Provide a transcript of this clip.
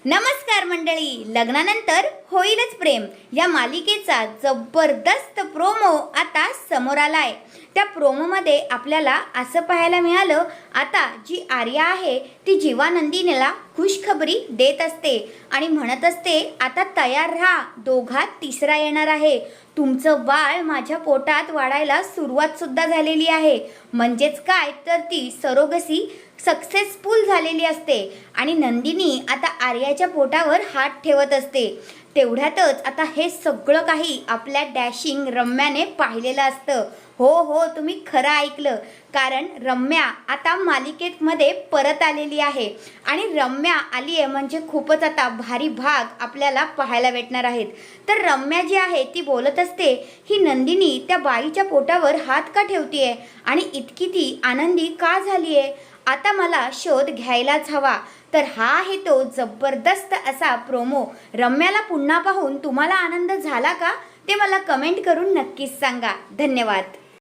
नमस्कार मंडळी, लग्नानंतर होईलच प्रेम या मालिकेचा जबरदस्त प्रोमो आता समोर आलाय। त्या प्रोमोमध्ये आपल्याला असं पाहायला मिळालं, आता जी आर्या आहे ती जीवानंदिनीला खुशखबरी देत असते आणि म्हणत असते, आता तयार राहा, दोघात तिसरा येणार आहे। तुमचं बाळ माझ्या पोटात वाढायला सुरुवात सुद्धा झालेली आहे। म्हणजेच काय तर ती सरोगसी सक्सेसफुल झालेली असते आणि नंदिनी आता आर्याच्या पोटावर हात ठेवत असते। तेवढ्यातच आता हे सगळं काही आपल्या डॅशिंग रम्याने पाहिलेलं असतं। हो, तुम्ही खरं ऐकलं, कारण रम्या आता मालिकेमध्ये परत आलेली आहे आणि रम्या आली आहे म्हणजे खूपच आता भारी भाग आपल्याला पाहायला भेटणार आहेत। तर रम्या जी आहे ती बोलत असते, ही नंदिनी त्या बाईच्या पोटावर हात का ठेवतीये आणि इतकी ती आनंदी का झाली आहे, आता मला शोध घ्यायलाच हवा। तर हा आहे तो जबरदस्त असा प्रोमो। रम्याला पुन्हा पाहून तुम्हाला आनंद झाला का ते मला कमेंट करून नक्कीच सांगा। धन्यवाद।